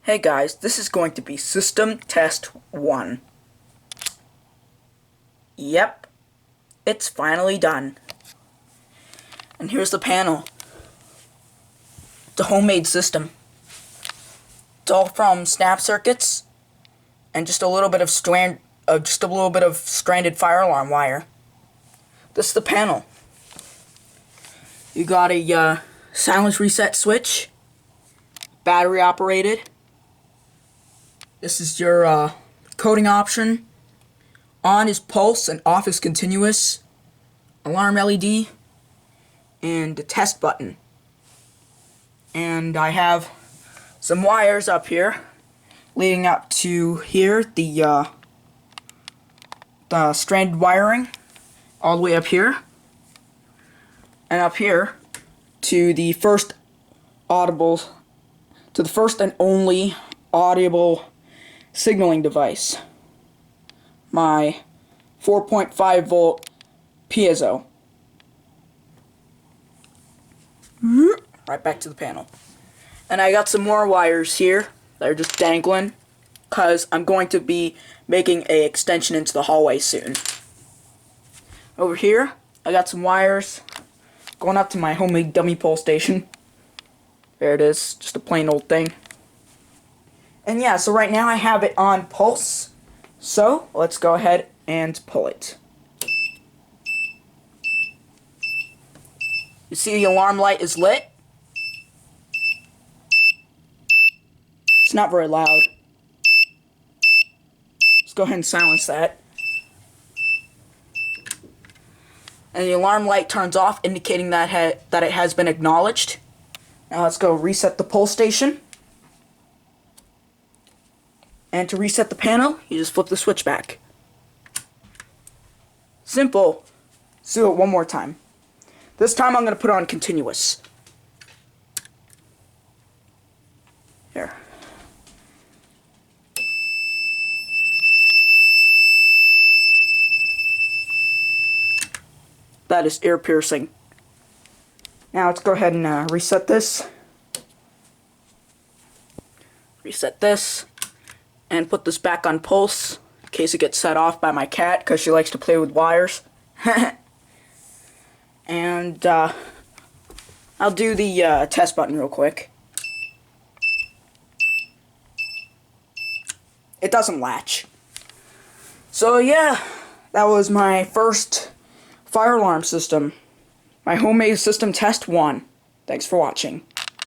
Hey guys, this is going to be System Test 1. Yep, it's finally done. And here's the panel. It's a homemade system. It's all from snap circuits and just a little bit of stranded fire alarm wire. This is the panel. You got a silence reset switch, battery operated. This is your coding option. On is pulse and off is continuous. Alarm LED. And the test button. And I have some wires up here leading up to here, the stranded wiring all the way up here. And up here to the first and only audible signaling device, my 4.5 volt piezo. Right back to the panel. And I got some more wires here that are just dangling because I'm going to be making an extension into the hallway soon. Over here I got some wires going up to my homemade dummy pole station. There it is, just a plain old thing. And yeah, so right now I have it on pulse. So let's go ahead and pull it. You see the alarm light is lit. It's not very loud. Let's go ahead and silence that. And the alarm light turns off, indicating that it has been acknowledged. Now let's go reset the pole station. And to reset the panel, you just flip the switch back. Simple. Let's do it one more time. This time I'm going to put on continuous. Here. That is ear piercing. Now let's go ahead and reset this. Reset this. And put this back on pulse in case it gets set off by my cat because she likes to play with wires. And I'll do the test button real quick. It doesn't latch. So yeah, that was my first fire alarm system. My homemade system test 1. Thanks for watching.